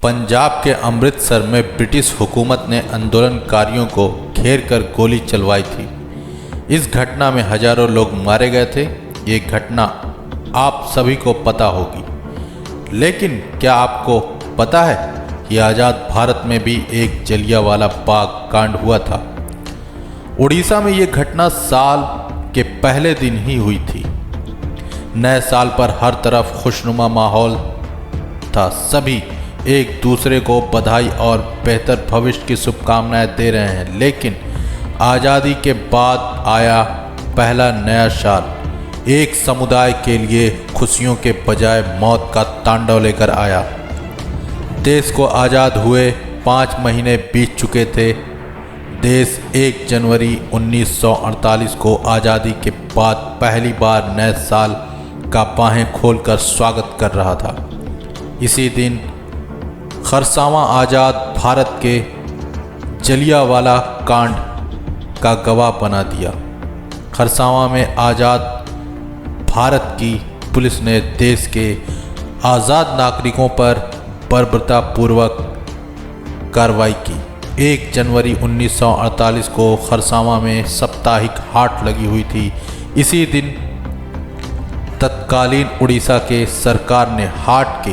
पंजाब के अमृतसर में ब्रिटिश हुकूमत ने आंदोलनकारियों को घेर कर गोली चलवाई थी। इस घटना में हजारों लोग मारे गए थे। ये घटना आप सभी को पता होगी, लेकिन क्या आपको पता है कि आज़ाद भारत में भी एक जलियांवाला बाग कांड हुआ था। उड़ीसा में ये घटना साल के पहले दिन ही हुई थी। नए साल पर हर तरफ खुशनुमा माहौल था। सभी एक दूसरे को बधाई और बेहतर भविष्य की शुभकामनाएं दे रहे हैं। लेकिन आज़ादी के बाद आया पहला नया साल एक समुदाय के लिए खुशियों के बजाय मौत का तांडव लेकर आया। देश को आज़ाद हुए 5 महीने बीत चुके थे। देश 1 जनवरी 1948 को आज़ादी के बाद पहली बार नए साल का बाहें खोलकर स्वागत कर रहा था। इसी दिन खरसावां आज़ाद भारत के जलियांवाला कांड का गवाह बना दिया। खरसावां में आज़ाद भारत की पुलिस ने देश के आज़ाद नागरिकों पर बर्बरतापूर्वक कार्रवाई की। 1 जनवरी 1948 को खरसावां में साप्ताहिक हाट लगी हुई थी। इसी दिन तत्कालीन उड़ीसा के सरकार ने हाट के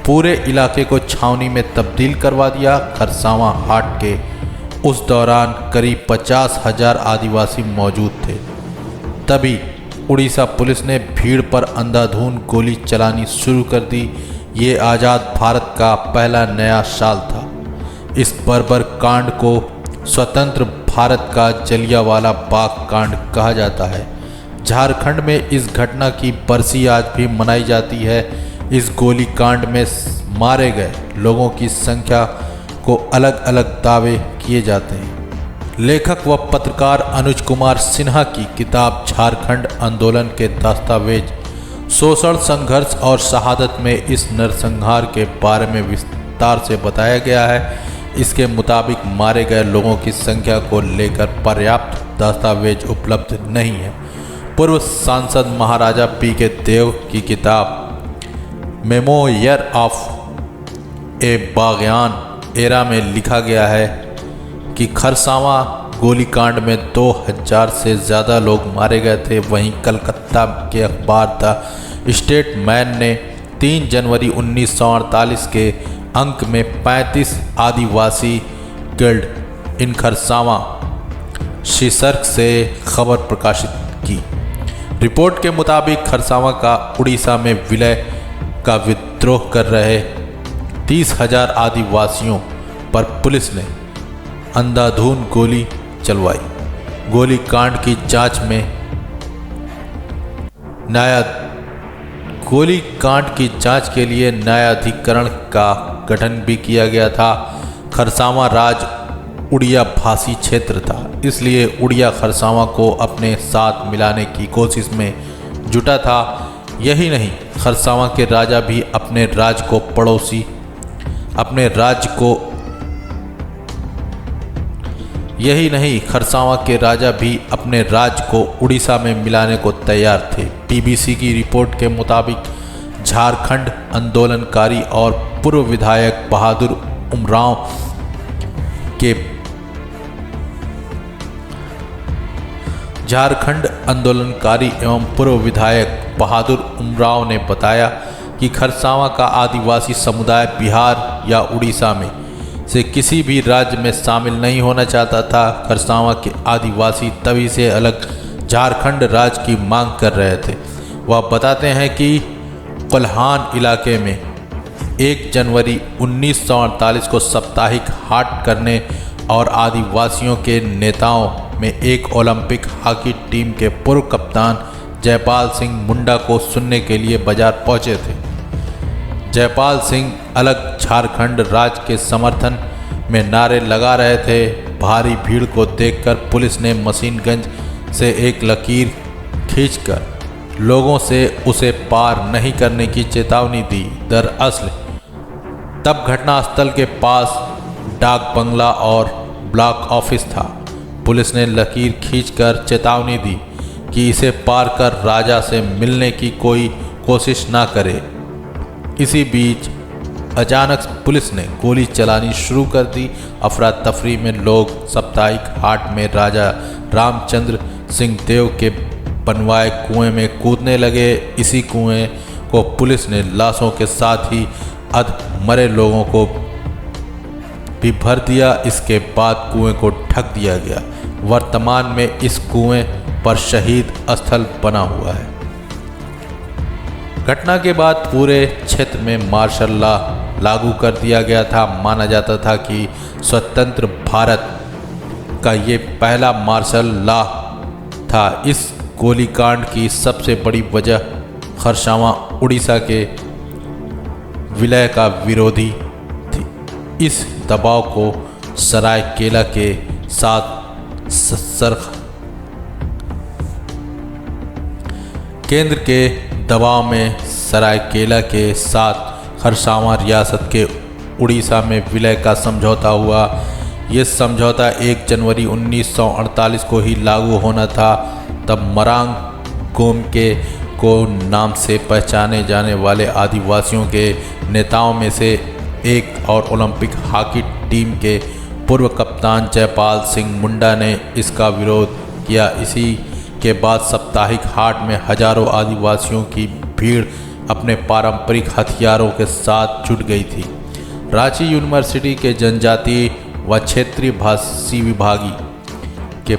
पूरे इलाके को छावनी में तब्दील करवा दिया। खरसावां हाट के उस दौरान करीब 50,000 आदिवासी मौजूद थे। तभी उड़ीसा पुलिस ने भीड़ पर अंधाधुंध गोली चलानी शुरू कर दी। ये आज़ाद भारत का पहला नया साल था। इस बर्बर कांड को स्वतंत्र भारत का जलियांवाला बाग कांड कहा जाता है। झारखंड में इस घटना की बरसी आज भी मनाई जाती है। इस गोली कांड में मारे गए लोगों की संख्या को अलग अलग दावे किए जाते हैं। लेखक व पत्रकार अनुज कुमार सिन्हा की किताब झारखंड आंदोलन के दस्तावेज शोषण, संघर्ष और शहादत में इस नरसंहार के बारे में विस्तार से बताया गया है। इसके मुताबिक मारे गए लोगों की संख्या को लेकर पर्याप्त दस्तावेज उपलब्ध नहीं है। पूर्व सांसद महाराजा पी.के. देव की किताब मेमोयर ऑफ ए बागयान एरा में लिखा गया है कि खरसावां गोलीकांड में 2000 से ज़्यादा लोग मारे गए थे। वहीं कलकत्ता के अखबार द स्टेटमैन ने 3 जनवरी 1948 के अंक में 35 आदिवासी किल्ड इन खरसावां शीर्षक से खबर प्रकाशित की। रिपोर्ट के मुताबिक खरसावां का उड़ीसा में विलय का विद्रोह कर रहे 30,000 आदिवासियों पर पुलिस ने अंधाधुंध गोली चलवाई। गोली कांड की जांच के लिए न्यायाधिकरण का गठन भी किया गया था। खरसावां राज्य उड़िया भाषी क्षेत्र था, इसलिए उड़िया खरसावां को अपने साथ मिलाने की कोशिश में जुटा था। यही नहीं, खरसावां के राजा भी अपने राज्य को उड़ीसा में मिलाने को तैयार थे। बीबीसी की रिपोर्ट के मुताबिक झारखंड आंदोलनकारी और पूर्व विधायक बहादुर उमराव ने बताया कि खरसावां का आदिवासी समुदाय बिहार या उड़ीसा में से किसी भी राज्य में शामिल नहीं होना चाहता था। खरसावां के आदिवासी तभी से अलग झारखंड राज्य की मांग कर रहे थे। वह बताते हैं कि कोल्हान इलाके में 1 जनवरी 1948 को साप्ताहिक हाट करने और आदिवासियों के नेताओं में एक ओलंपिक हॉकी टीम के पूर्व कप्तान जयपाल सिंह मुंडा को सुनने के लिए बाजार पहुंचे थे। जयपाल सिंह अलग झारखंड राज्य के समर्थन में नारे लगा रहे थे। भारी भीड़ को देखकर पुलिस ने मशीन गन से एक लकीर खींचकर लोगों से उसे पार नहीं करने की चेतावनी दी। दरअसल तब घटनास्थल के पास डाक बंगला और ब्लॉक ऑफिस था। पुलिस ने लकीर खींचकर चेतावनी दी कि इसे पार कर राजा से मिलने की कोई कोशिश ना करे। इसी बीच अचानक पुलिस ने गोली चलानी शुरू कर दी। अफरा तफरी में लोग साप्ताहिक हाट में राजा रामचंद्र सिंह देव के बनवाए कुएं में कूदने लगे। इसी कुएं को पुलिस ने लाशों के साथ ही अध मरे लोगों को भी भर दिया। इसके बाद कुएं को ढक दिया गया। वर्तमान में इस कुएं पर शहीद स्थल बना हुआ है। घटना के बाद पूरे क्षेत्र में मार्शल लॉ लागू कर दिया गया था। माना जाता था कि स्वतंत्र भारत का ये पहला मार्शल लॉ था। इस गोलीकांड की सबसे बड़ी वजह खरसावां उड़ीसा के विलय का विरोधी थी। इस दबाव को सरायकेला के साथ केंद्र के दबाव में सरायकेला के साथ खरसावां रियासत के उड़ीसा में विलय का समझौता हुआ। ये समझौता 1 जनवरी 1948 को ही लागू होना था। तब मरांग गोमके को नाम से पहचाने जाने वाले आदिवासियों के नेताओं में से एक और ओलंपिक हॉकी टीम के पूर्व कप्तान जयपाल सिंह मुंडा ने इसका विरोध किया। इसी के बाद साप्ताहिक हाट में हजारों आदिवासियों की भीड़ अपने पारंपरिक हथियारों के साथ जुट गई थी। रांची यूनिवर्सिटी के जनजातीय व क्षेत्रीय भाषी विभागी के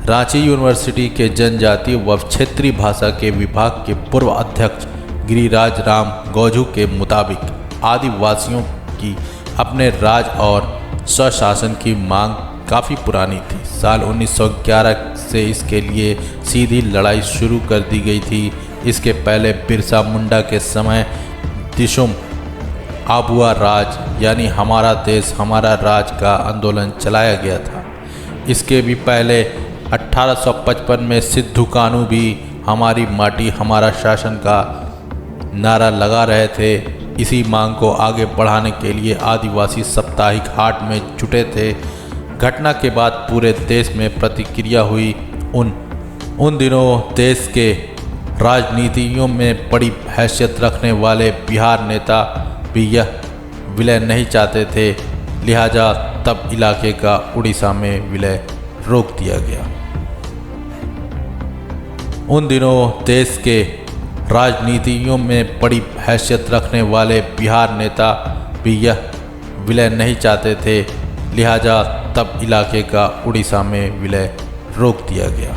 रांची यूनिवर्सिटी के जनजातीय व क्षेत्रीय भाषा के विभाग के पूर्व अध्यक्ष गिरिराज राम गौजू के मुताबिक आदिवासियों की अपने राज और स्वशासन की मांग काफ़ी पुरानी थी। साल 1911 से इसके लिए सीधी लड़ाई शुरू कर दी गई थी। इसके पहले बिरसा मुंडा के समय दिशुम आबुआ राज यानी हमारा देश हमारा राज का आंदोलन चलाया गया था। इसके भी पहले 1855 में सिद्धू कानू भी हमारी माटी हमारा शासन का नारा लगा रहे थे। इसी मांग को आगे बढ़ाने के लिए आदिवासी साप्ताहिक हाट में जुटे थे। घटना के बाद पूरे देश में प्रतिक्रिया हुई। उन दिनों देश के राजनीतियों में बड़ी हैसियत रखने वाले बिहार नेता भी यह विलय नहीं चाहते थे। लिहाजा तब इलाके का उड़ीसा में विलय रोक दिया गया। उन दिनों देश के राजनीतियों में बड़ी हैसियत रखने वाले बिहार नेता भी यह विलय नहीं चाहते थे। लिहाजा तब इलाके का उड़ीसा में विलय रोक दिया गया।